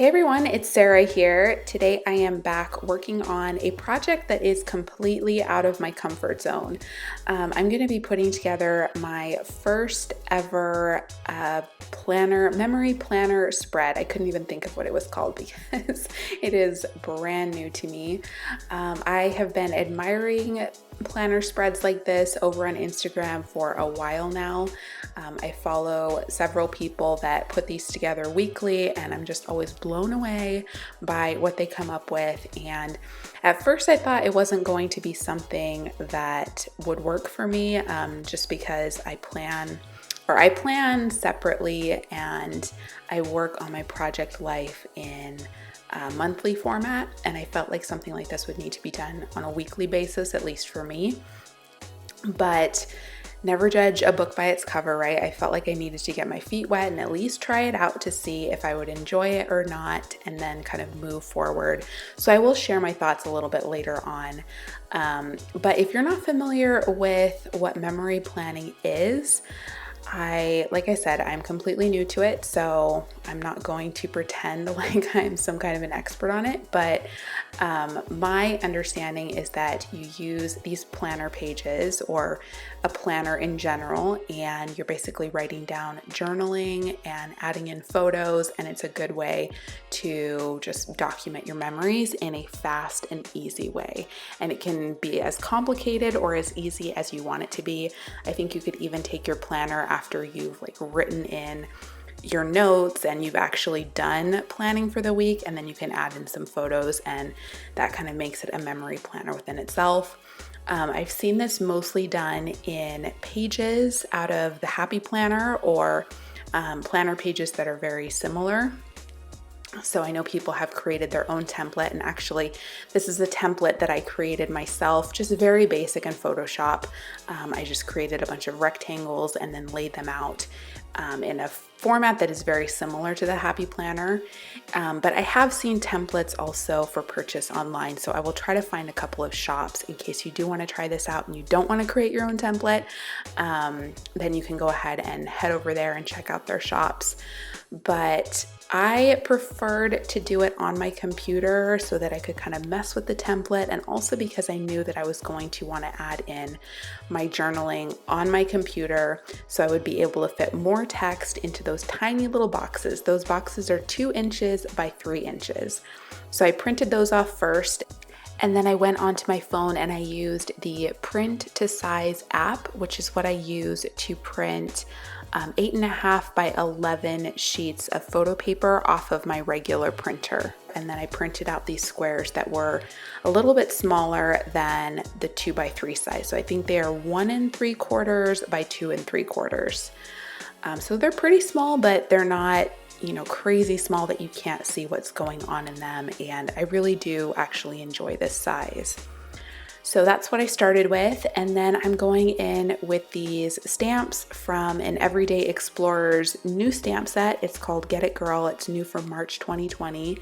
Hey everyone, it's Sarah here. Today I am back working on a project that is completely out of my comfort zone. I'm going to be putting together my first ever memory planner spread. I couldn't even think of what it was called because it is brand new to me. I have been admiring planner spreads like this over on Instagram for a while now. I follow several people that put these together weekly, and I'm just always blown away by what they come up with. And at first I thought it wasn't going to be something that would work for me, just because I plan separately and I work on my project life in monthly format, and I felt like something like this would need to be done on a weekly basis, at least for me. But never judge a book by its cover, right? I felt like I needed to get my feet wet and at least try it out to see if I would enjoy it or not, and then kind of move forward. So I will share my thoughts a little bit later on. But if you're not familiar with what memory planning is, like I said, I'm completely new to it, so I'm not going to pretend like I'm some kind of an expert on it, but my understanding is that you use these planner pages or a planner in general, and you're basically writing down journaling and adding in photos, and it's a good way to just document your memories in a fast and easy way. And it can be as complicated or as easy as you want it to be. I think you could even take your planner after you've written in your notes and you've actually done planning for the week, and then you can add in some photos, and that kind of makes it a memory planner within itself. I've seen this mostly done in pages out of the Happy Planner or planner pages that are very similar. So I know people have created their own template, and actually this is a template that I created myself, just very basic in Photoshop. I just created a bunch of rectangles and then laid them out in a format that is very similar to the Happy Planner. But I have seen templates also for purchase online, so I will try to find a couple of shops in case you do want to try this out and you don't want to create your own template. Then you can go ahead and head over there and check out their shops. But I preferred to do it on my computer so that I could kind of mess with the template, and also because I knew that I was going to want to add in my journaling on my computer, so I would be able to fit more text into those tiny little boxes. Those boxes are 2 inches by 3 inches. So I printed those off first, and then I went onto my phone and I used the Print to Size app, which is what I use to print 8.5 by 11 sheets of photo paper off of my regular printer. And then I printed out these squares that were a little bit smaller than the 2 by 3 size. So I think they are 1 3/4 by 2 3/4. So they're pretty small, but they're not, crazy small that you can't see what's going on in them. And I really do actually enjoy this size. So that's what I started with, and then I'm going in with these stamps from an Everyday Explorers new stamp set. It's called Get It Girl. It's new for March 2020,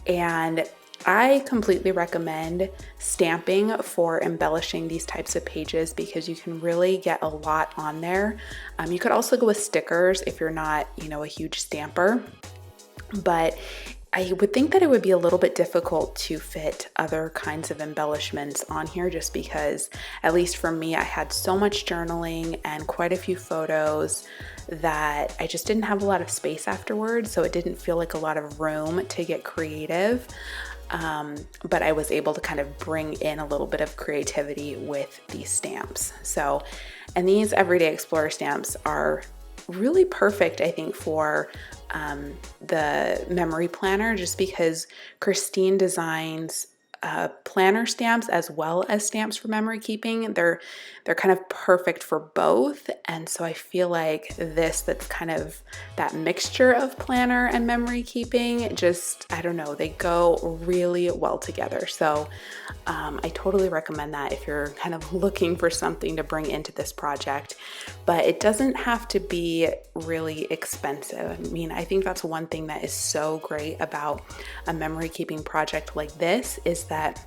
and I completely recommend stamping for embellishing these types of pages because you can really get a lot on there. You could also go with stickers if you're not, a huge stamper, but I would think that it would be a little bit difficult to fit other kinds of embellishments on here, just because, at least for me, I had so much journaling and quite a few photos that I just didn't have a lot of space afterwards, so it didn't feel like a lot of room to get creative. But I was able to kind of bring in a little bit of creativity with these stamps. So, and these Everyday Explorer stamps are really perfect, I think, for the memory planner, just because Christine designs planner stamps as well as stamps for memory keeping. They're kind of perfect for both, and so I feel like that's kind of that mixture of planner and memory keeping, just, I don't know, they go really well together. So I totally recommend that if you're kind of looking for something to bring into this project, but it doesn't have to be really expensive. I mean, I think that's one thing that is so great about a memory keeping project like this, is that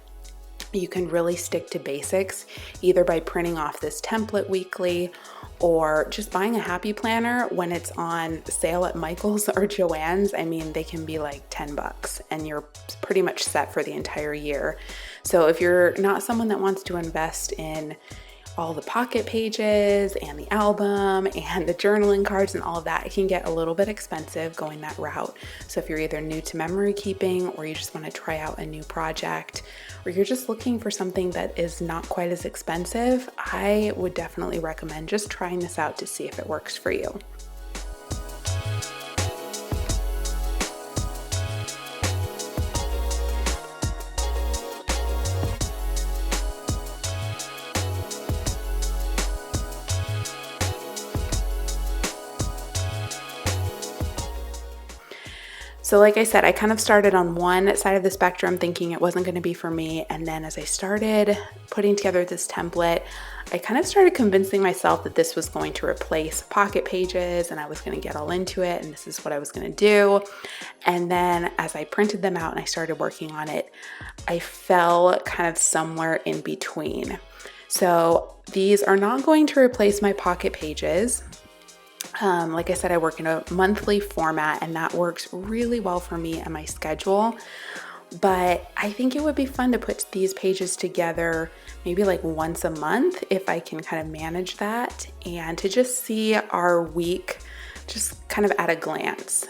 you can really stick to basics either by printing off this template weekly or just buying a happy planner when it's on sale at Michael's or Joann's. I mean, they can be like 10 bucks and you're pretty much set for the entire year. So if you're not someone that wants to invest in all the pocket pages and the album and the journaling cards and all of that, it can get a little bit expensive going that route. So if you're either new to memory keeping, or you just want to try out a new project, or you're just looking for something that is not quite as expensive, I would definitely recommend just trying this out to see if it works for you. So like I said, I kind of started on one side of the spectrum thinking it wasn't going to be for me. And then as I started putting together this template, I kind of started convincing myself that this was going to replace pocket pages and I was going to get all into it and this is what I was going to do. And then as I printed them out and I started working on it, I fell kind of somewhere in between. So these are not going to replace my pocket pages. Like I said, I work in a monthly format and that works really well for me and my schedule. But I think it would be fun to put these pages together maybe like once a month if I can kind of manage that, and to just see our week just kind of at a glance,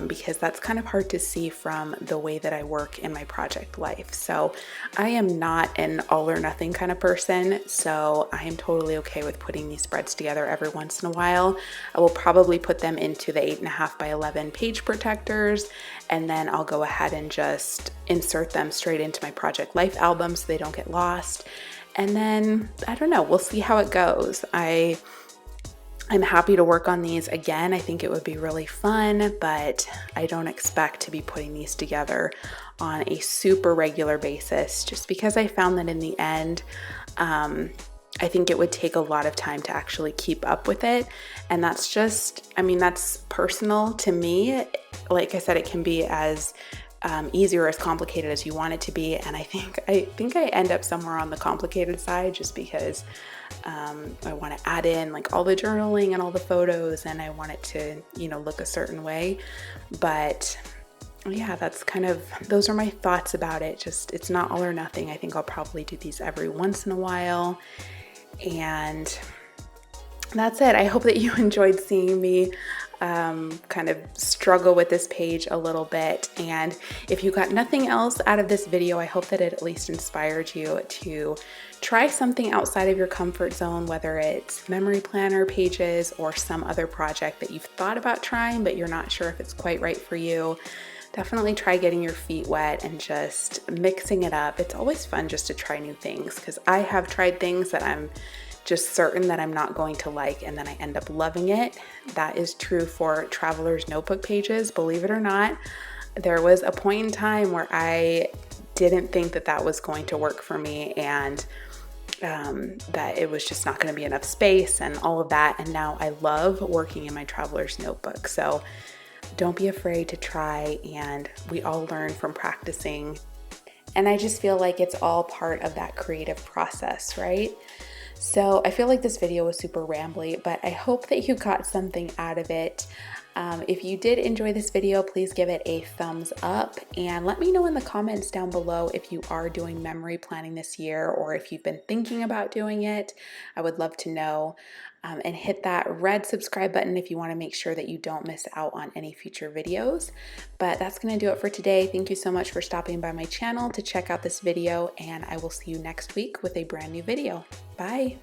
because that's kind of hard to see from the way that I work in my project life. So I am not an all or nothing kind of person, so I am totally okay with putting these spreads together every once in a while. I will probably put them into the 8.5 by 11 page protectors, and then I'll go ahead and just insert them straight into my project life album so they don't get lost. And then, I don't know, we'll see how it goes. I'm happy to work on these again. I think it would be really fun, but I don't expect to be putting these together on a super regular basis, just because I found that in the end, I think it would take a lot of time to actually keep up with it. And that's just, I mean, that's personal to me. Like I said, it can be as easy or as complicated as you want it to be. And I think I end up somewhere on the complicated side, just because I want to add in like all the journaling and all the photos, and I want it to, look a certain way. But yeah, that's kind of, those are my thoughts about it. Just, it's not all or nothing. I think I'll probably do these every once in a while. And that's it. I hope that you enjoyed seeing me kind of struggle with this page a little bit. And if you got nothing else out of this video, I hope that it at least inspired you to try something outside of your comfort zone, whether it's memory planner pages or some other project that you've thought about trying, but you're not sure if it's quite right for you. Definitely try getting your feet wet and just mixing it up. It's always fun just to try new things, because I have tried things that I'm just certain that I'm not going to like, and then I end up loving it. That is true for Traveler's Notebook pages, believe it or not. There was a point in time where I didn't think that that was going to work for me, and that it was just not going to be enough space and all of that. And now I love working in my Traveler's Notebook. So don't be afraid to try, and we all learn from practicing. And I just feel like it's all part of that creative process, right? So I feel like this video was super rambly, but I hope that you got something out of it. If you did enjoy this video, please give it a thumbs up, and let me know in the comments down below if you are doing memory planning this year, or if you've been thinking about doing it. I would love to know. And hit that red subscribe button if you want to make sure that you don't miss out on any future videos. But that's going to do it for today. Thank you so much for stopping by my channel to check out this video, and I will see you next week with a brand new video. Bye.